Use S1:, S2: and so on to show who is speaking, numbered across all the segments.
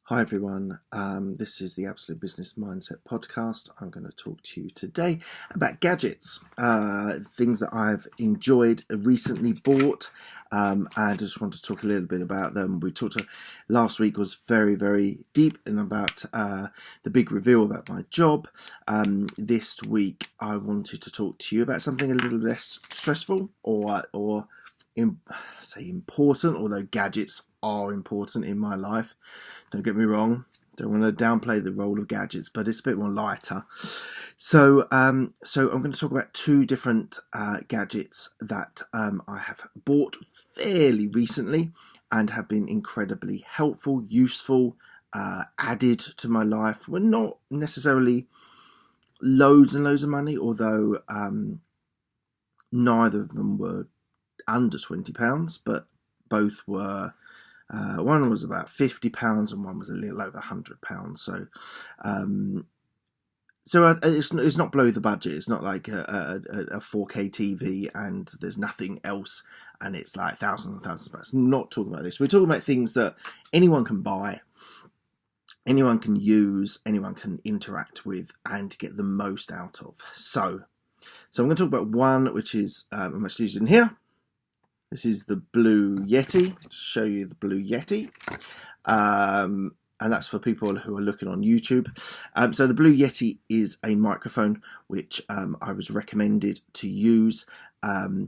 S1: Hi everyone, this is the Absolute Business Mindset podcast. I'm going to talk to you today about gadgets, things that I've enjoyed, recently bought, and I just want to talk a little bit about them. Last week was very, very deep and about the big reveal about my job. This week I wanted to talk to you about something a little less stressful or say important, although gadgets are important in my life. Don't get me wrong, don't want to downplay the role of gadgets, but it's a bit more lighter. So I'm going to talk about two different gadgets that I have bought fairly recently and have been incredibly helpful, useful, added to my life. Were not necessarily loads and loads of money, although neither of them were under £20, but both were. One was about £50 and one was a little over £100. So it's not below the budget. It's not like a 4K TV and there's nothing else and it's like thousands and thousands of pounds. Not talking about this. We're talking about things that anyone can buy, anyone can use, anyone can interact with and get the most out of. So I'm going to talk about one which is I'm actually using here. This is the Blue Yeti. To show you the Blue Yeti. And that's for people who are looking on YouTube. So the Blue Yeti is a microphone which I was recommended to use. I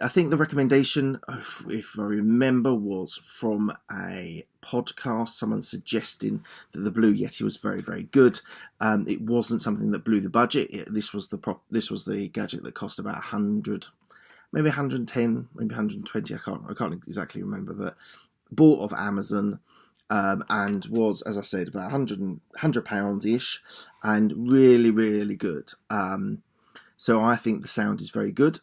S1: think the recommendation, if I remember, was from a podcast, someone suggesting that the Blue Yeti was very, very good. It wasn't something that blew the budget. This was the gadget that cost about 100, maybe 110, maybe 120. I can't exactly remember, but bought off Amazon. And was, as I said, about £100 ish, and really, really good. So I think the sound is very good.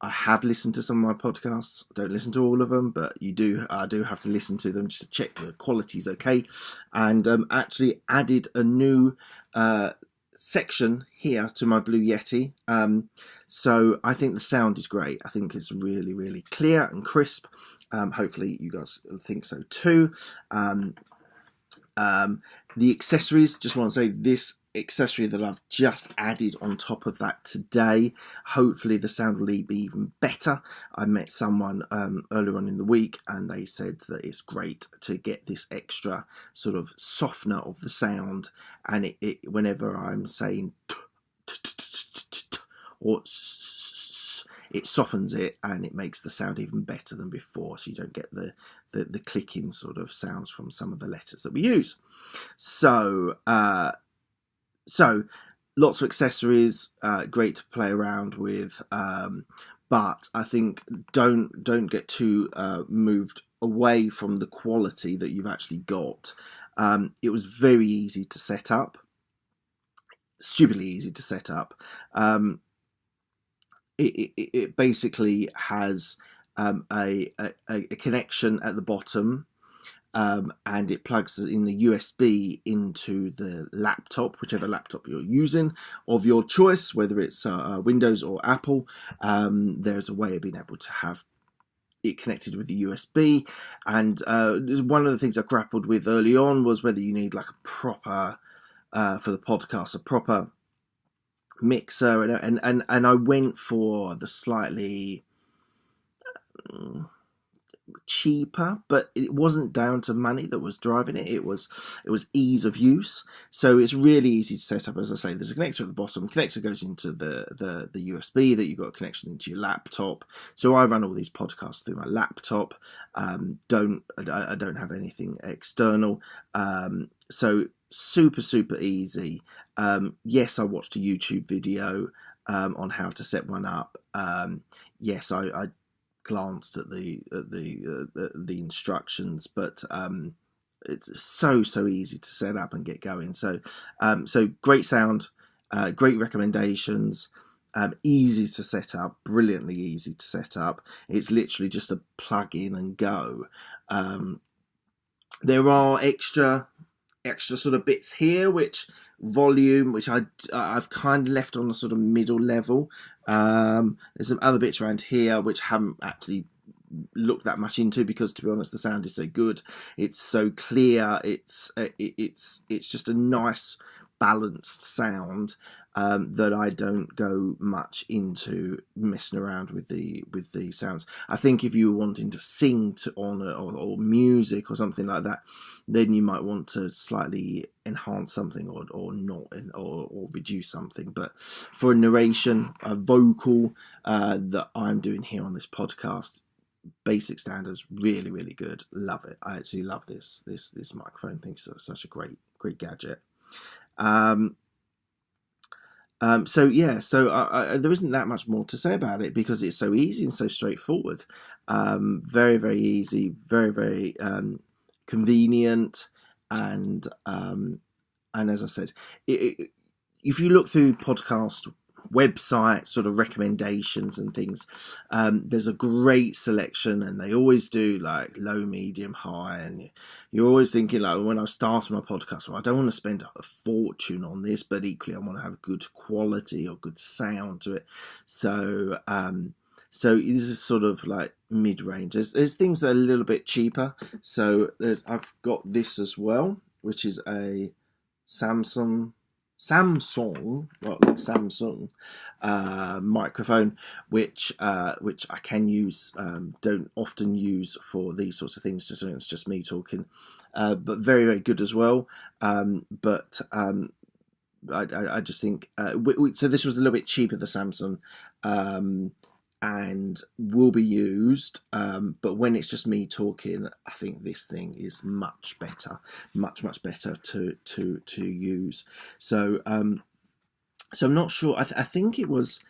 S1: I have listened to some of my podcasts. I don't listen to all of them, but I do have to listen to them just to check the quality's okay. And actually added a new section here to my Blue Yeti. So I think the sound is great. I think it's really, really clear and crisp. Hopefully you guys think so too. The accessories, just want to say this accessory that I've just added on top of that today, hopefully the sound will be even better. I met someone earlier on in the week and they said that it's great to get this extra sort of softener of the sound, and it whenever I'm saying or it softens it and it makes the sound even better than before, so you don't get the clicking sort of sounds from some of the letters that we use. So lots of accessories, great to play around with, but I think don't get too moved away from the quality that you've actually got. It was very easy to set up, stupidly easy to set up. It basically has a connection at the bottom, and it plugs in the USB into the laptop, whichever laptop you're using of your choice, whether it's Windows or Apple. There's a way of being able to have it connected with the USB, and one of the things I grappled with early on was whether you need like a proper for the podcast, a proper mixer, and I went for the slightly cheaper, but it wasn't down to money that was driving it. It was ease of use. So it's really easy to set up. As I say, there's a connector at the bottom. The connector goes into the USB that you've got a connection into your laptop. So I run all these podcasts through my laptop. I don't have anything external. So super easy. Yes, I watched a YouTube video on how to set one up. Yes, I glanced at the instructions, but it's so easy to set up and get going. So great sound, great recommendations, easy to set up, brilliantly easy to set up. It's literally just a plug in and go. There are extra sort of bits here, which volume, which I've kind of left on a sort of middle level. There's some other bits around here which haven't actually look that much into, because to be honest, the sound is so good. It's so clear. It's just a nice balanced sound, that I don't go much into messing around with the sounds. I think if you were wanting to sing or music or something like that, then you might want to slightly enhance something or not, or reduce something. But for a narration, a vocal that I'm doing here on this podcast, basic standards, really, really good. Love it. I actually love this microphone. I think it's such a great gadget. So there isn't that much more to say about it, because it's so easy and so straightforward. Very, very easy, very, very convenient, and as I said, if you look through podcast websites, sort of recommendations and things, there's a great selection, and they always do like low, medium, high, and you're always thinking, like, when I started my podcast, well, I don't want to spend a fortune on this, but equally I want to have good quality or good sound to it. So this is sort of like mid-range. There's things that are a little bit cheaper. So I've got this as well, which is a Samsung microphone, which I can use, don't often use for these sorts of things, just when it's just me talking, but very, very good as well. I just think so this was a little bit cheaper, the Samsung, and will be used, but when it's just me talking, I think this thing is much better, much better to use. So so I'm not sure. I think I was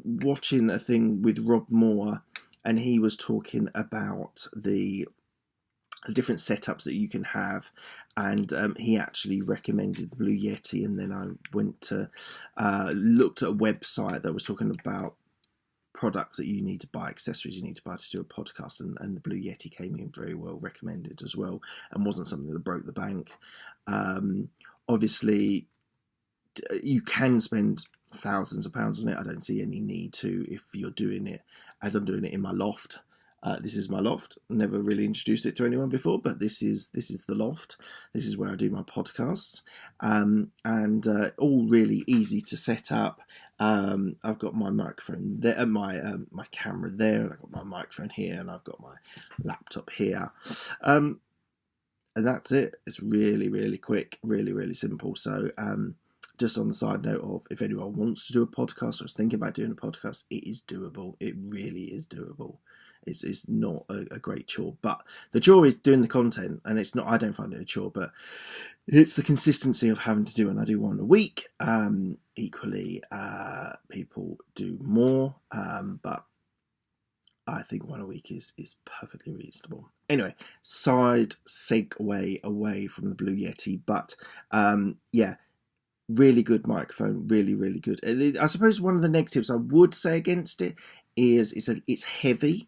S1: watching a thing with Rob Moore, and he was talking about the different setups that you can have, and he actually recommended the Blue Yeti, and then I went to looked at a website that was talking about products that you need to buy, accessories you need to buy to do a podcast, and the Blue Yeti came in very well recommended as well, and wasn't something that broke the bank. Obviously, you can spend thousands of pounds on it. I don't see any need to, if you're doing it as I'm doing it in my loft. This is my loft. Never really introduced it to anyone before, but this is the loft. This is where I do my podcasts, and all really easy to set up. I've got my microphone there, my camera there, and I've got my microphone here, and I've got my laptop here, and that's it. It's really, really quick, really, really simple. So just on the side note of, if anyone wants to do a podcast or is thinking about doing a podcast, it is doable. It really is doable. It's not a great chore, but the chore is doing the content, and it's not. I don't find it a chore, but it's the consistency of having to do, and I do one a week. Equally, people do more, but I think one a week is perfectly reasonable. Anyway, side segue away from the Blue Yeti, but yeah, really good microphone, really, really good. I suppose one of the negatives I would say against it is it's heavy.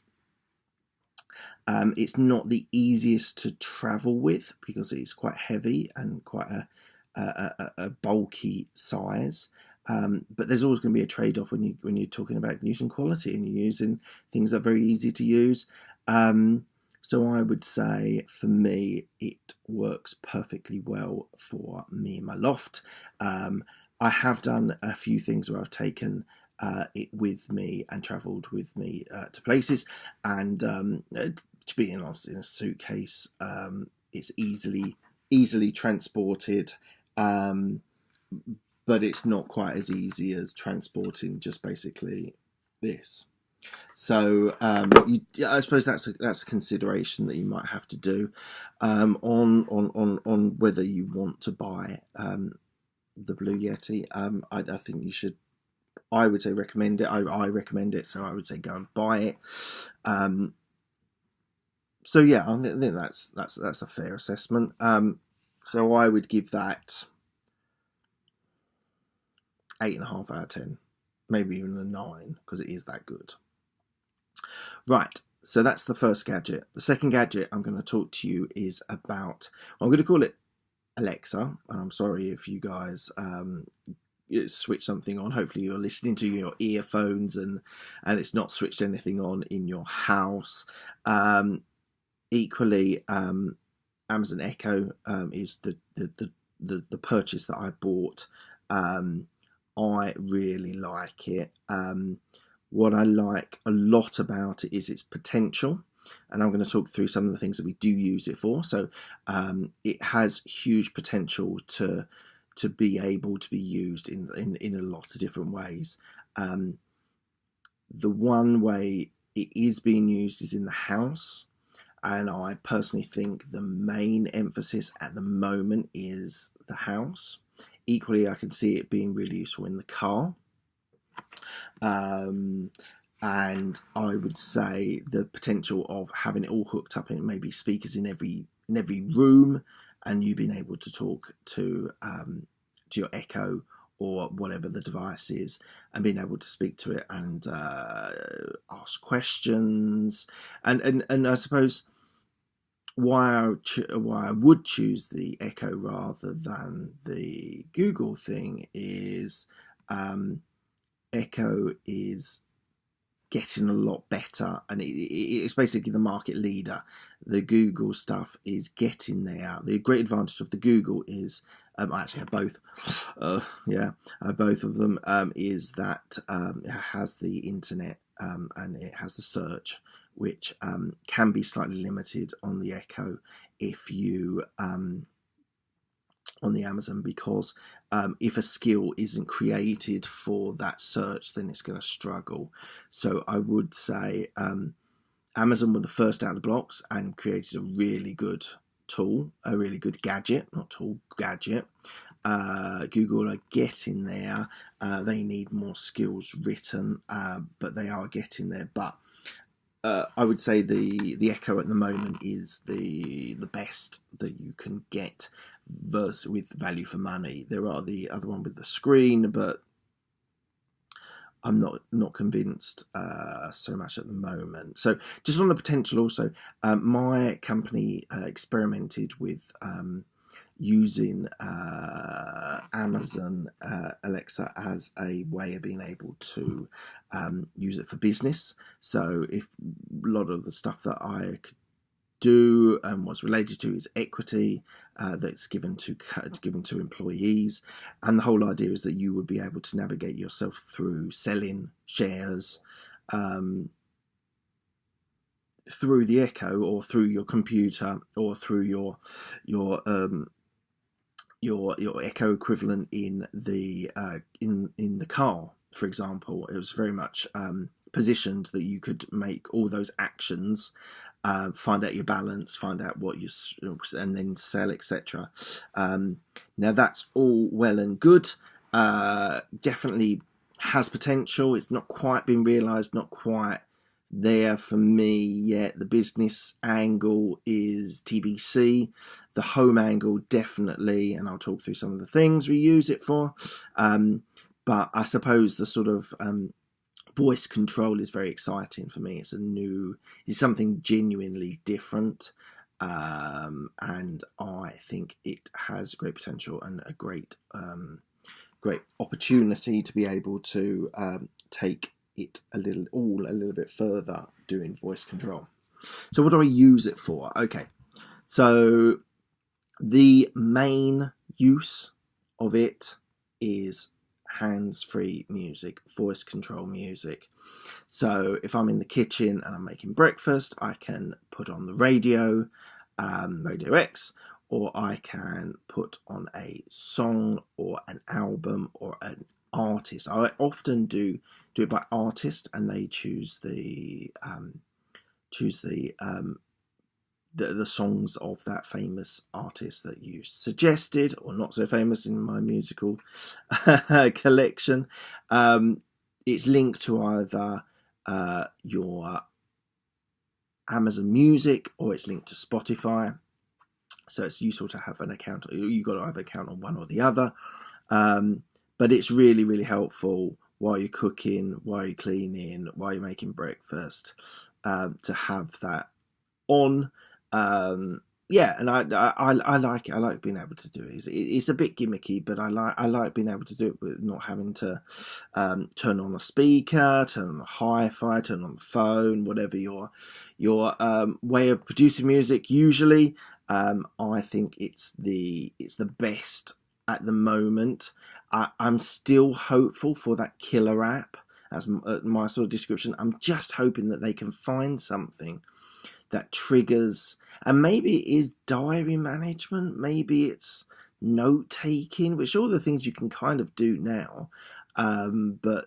S1: It's not the easiest to travel with, because it's quite heavy and quite a bulky size. But there's always going to be a trade-off when you're talking about using quality and you're using things that are very easy to use. So I would say, for me, it works perfectly well for me in my loft. I have done a few things where I've taken it with me and travelled with me to places, and to be honest, in a suitcase, it's easily transported, but it's not quite as easy as transporting just basically this. So I suppose that's a consideration that you might have to do on whether you want to buy the Blue Yeti. I think you should. I would say recommend it. I recommend it, so I would say go and buy it. So yeah, I think that's a fair assessment. So I would give that 8.5 out of 10, maybe even a 9, because it is that good. Right, so that's the first gadget. The second gadget I'm going to talk to you is about, I'm going to call it Alexa, and I'm sorry if you guys switch something on. Hopefully you're listening to your earphones and it's not switched anything on in your house. Equally, Amazon Echo is the purchase that I bought. I really like it. What I like a lot about it is its potential, and I'm going to talk through some of the things that we do use it for. So it has huge potential to be able to be used in a lot of different ways. The one way it is being used is in the house, and I personally think the main emphasis at the moment is the house. Equally, I can see it being really useful in the car. And I would say the potential of having it all hooked up and maybe speakers in every room, and you being able to talk to your Echo or whatever the device is, and being able to speak to it and ask questions, and I suppose why I would choose the Echo rather than the Google thing is Echo is getting a lot better, and it's basically the market leader. The Google stuff is getting there. The great advantage of the Google is I actually have both. Both of them is that it has the internet and it has the search, which can be slightly limited on the Echo if you on the Amazon, because if a skill isn't created for that search, then it's going to struggle. So I would say Amazon were the first out of the blocks and created a really good tool, a really good gadget, not tool, gadget. Google are getting there. They need more skills written, but they are getting there. But I would say the Echo at the moment is the best that you can get versus with value for money. There are the other one with the screen, but I'm not convinced so much at the moment. So just on the potential also, my company experimented with using Amazon Alexa as a way of being able to use it for business. So if a lot of the stuff that I could do and was related to is equity that's given to employees, and the whole idea is that you would be able to navigate yourself through selling shares through the Echo or through your computer or through your Echo equivalent in the car, for example. It was very much positioned that you could make all those actions, find out your balance, find out what you, and then sell, etc. Now that's all well and good. Definitely has potential. It's not quite been realised, not quite there for me yet. The business angle is TBC. The home angle definitely, and I'll talk through some of the things we use it for. But I suppose the sort of voice control is very exciting for me. It's something genuinely different, and I think it has great potential and a great opportunity to be able to take it a little bit further doing voice control. So what do I use it for? Okay, so the main use of it is hands-free music, voice control music. So if I'm in the kitchen and I'm making breakfast, I can put on the radio, Radio X, or I can put on a song or an album or an artist. I often do it by artist, and they choose the songs of that famous artist that you suggested, or not so famous in my musical collection. It's linked to either your Amazon Music or it's linked to Spotify. So it's useful to have an account. You've got to have an account on one or the other. But it's really, really helpful while you're cooking, while you're cleaning, while you're making breakfast, to have that on. yeah, and I like it. I like being able to do it. It's a bit gimmicky, but I like being able to do it with not having to turn on a speaker, turn on a hi-fi, turn on the phone, whatever your way of producing music. Usually, I think it's the best at the moment. I'm still hopeful for that killer app. As my sort of description. I'm just hoping that they can find something that triggers, and maybe it is diary management, maybe it's note taking, which are all the things you can kind of do now, but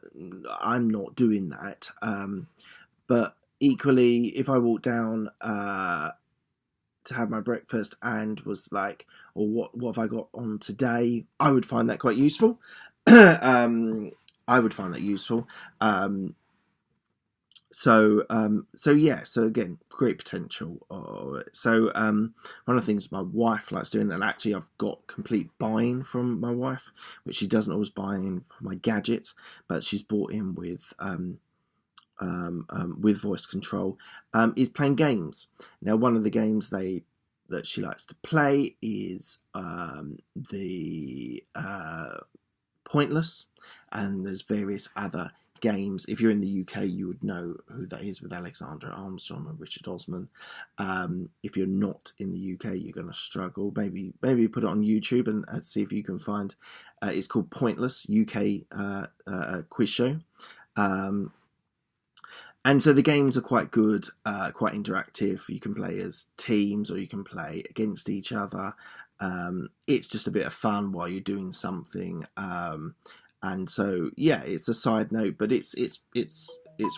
S1: I'm not doing that. But equally, if I walk down to have my breakfast and was like, or what have I got on today, I would find that quite useful. I would find that useful. So yeah, so again, great potential. One of the things my wife likes doing, and actually I've got complete buy-in from my wife, which she doesn't always buy in for my gadgets, but she's bought in with voice control, is playing games. Now, one of the games that she likes to play is the Pointless, and there's various other games. If you're in the UK, you would know who that is, with Alexander Armstrong and Richard Osman. If you're not in the UK, you're going to struggle. Maybe put it on YouTube and see if you can find. It's called Pointless UK quiz show. And so the games are quite good, quite interactive. You can play as teams or you can play against each other. It's just a bit of fun while you're doing something. And so, yeah, it's a side note, but it's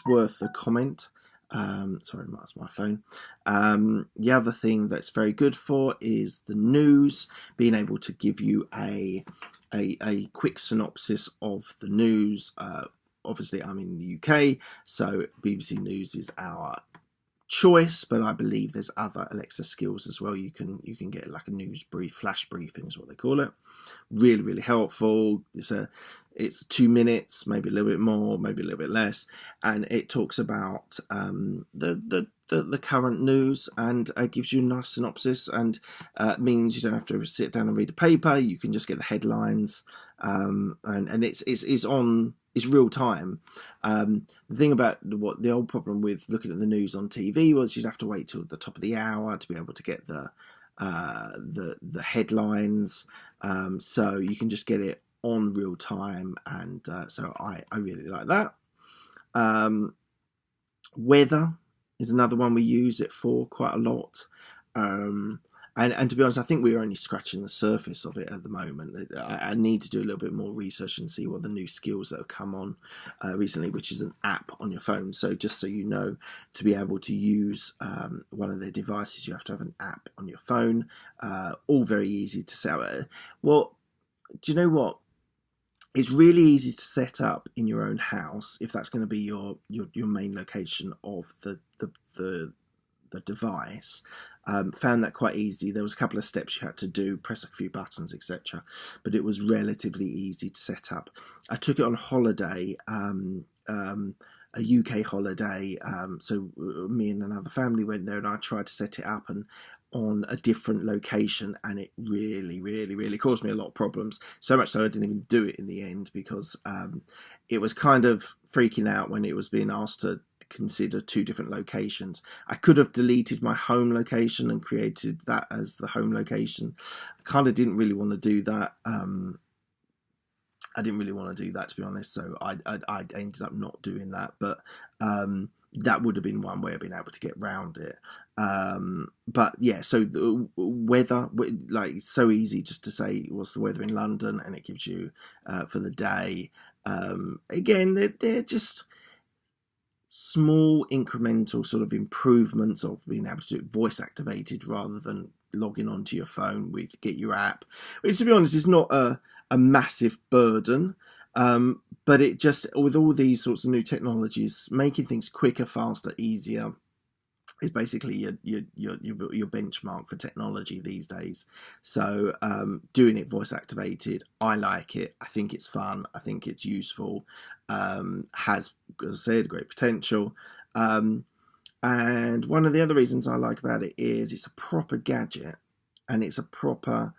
S1: worth a comment. Sorry, that's my phone. The other thing that's very good for is the news, being able to give you a quick synopsis of the news. Obviously, I'm in the UK, so BBC News is our choice, but I believe there's other Alexa skills as well. You can get like a news brief, flash briefing is what they call it. Really, really helpful. It's 2 minutes, maybe a little bit more, maybe a little bit less, and it talks about the current news and gives you a nice synopsis, and means you don't have to sit down and read a paper. You can just get the headlines, and it's real time. The thing about the old problem with looking at the news on TV was you'd have to wait till the top of the hour to be able to get the headlines. So you can just get it on real time, and so I really like that. Weather is another one we use it for quite a lot. And to be honest, I think we're only scratching the surface of it at the moment. I need to do a little bit more research and see what the new skills that have come on recently, which is an app on your phone. So just so you know, to be able to use one of their devices, you have to have an app on your phone. All very easy to set up. Well, do you know what? It's really easy to set up in your own house if that's going to be your main location of the device. Found that quite easy. There was a couple of steps you had to do, press a few buttons, etc. But it was relatively easy to set up. I took it on holiday, a UK holiday. So me and another family went there, and I tried to set it up and on a different location, and it really, really, really caused me a lot of problems. So much so I didn't even do it in the end, because it was kind of freaking out when it was being asked to consider 2 different locations. I could have deleted my home location and created that as the home location. I kind of didn't really want to do that. I didn't really want to do that, to be honest, so I ended up not doing that, but that would have been one way of being able to get around it. But yeah, so the weather, like, it's so easy just to say what's the weather in London, and it gives you for the day. Again, they're just small incremental sort of improvements of being able to do it voice activated rather than logging onto your phone with get your app, which, to be honest, is not a massive burden. But it just, with all these sorts of new technologies, making things quicker, faster, easier is basically your benchmark for technology these days. So doing it voice activated, I like it. I think it's fun. I think it's useful. Has, as I said, great potential. And one of the other reasons I like about it is it's a proper gadget, and it's a proper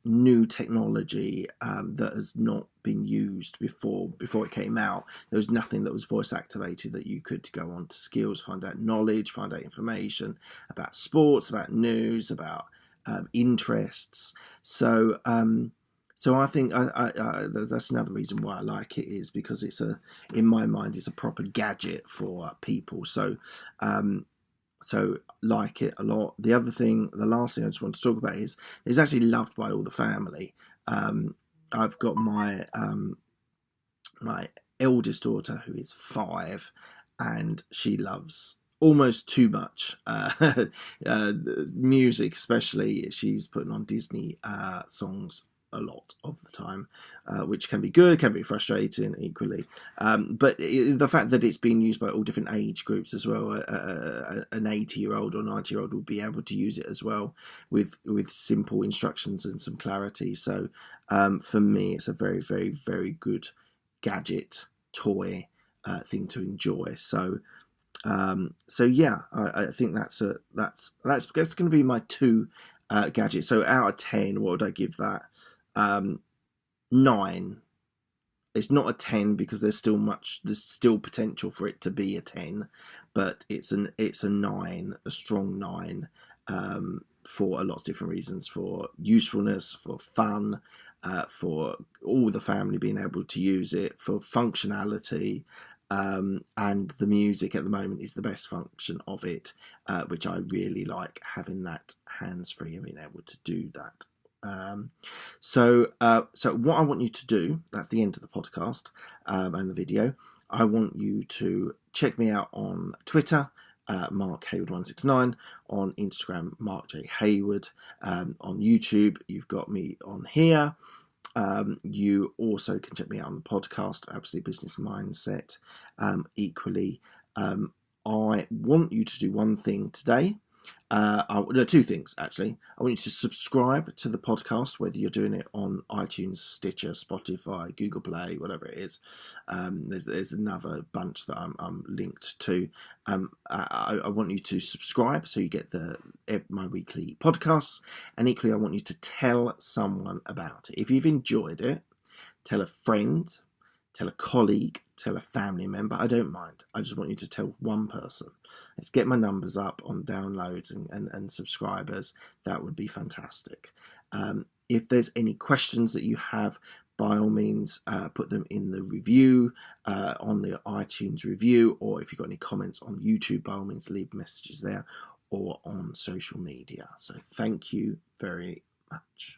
S1: new technology that has not been used before it came out. There was nothing that was voice activated that you could go on to skills, find out knowledge, find out information about sports, about news, about interests. So I think that's another reason why I like it, is because in my mind, it's a proper gadget for people. So like it a lot. The last thing I just want to talk about is it's actually loved by all the family. I've got my eldest daughter, who is 5, and she loves almost too much music, especially. She's putting on Disney songs a lot of the time, which can be good, can be frustrating equally. But the fact that it's being used by all different age groups as well, an 80-year-old or 90-year-old will be able to use it as well with simple instructions and some clarity. So for me, it's a very, very, very good gadget, toy thing to enjoy. So yeah, I think that's going to be my 2 gadgets. So out of 10, what would I give that? 9. It's not a 10 because there's still potential for it to be a 10, but it's a 9, a strong 9, for a lot of different reasons: for usefulness, for fun, for all the family being able to use it, for functionality. And the music at the moment is the best function of it, which I really like, having that hands-free and being able to do that. So what I want you to do, that's the end of the podcast and the video. I want you to check me out on Twitter, Mark Hayward 169, on Instagram, Mark J Hayward, on YouTube. You've got me on here. You also can check me out on the podcast, Absolute Business Mindset. Equally, I want you to do one thing today. No, 2 things actually. I want you to subscribe to the podcast, whether you're doing it on iTunes, Stitcher, Spotify, Google Play, whatever it is. There's another bunch that I'm linked to. I want you to subscribe so you get my weekly podcasts, and equally I want you to tell someone about it. If you've enjoyed it, tell a friend, tell a colleague, tell a family member. I don't mind. I just want you to tell one person. Let's get my numbers up on downloads and subscribers. That would be fantastic. If there's any questions that you have, by all means, put them in the review, on the iTunes review, or if you've got any comments on YouTube, by all means, leave messages there, or on social media. So thank you very much.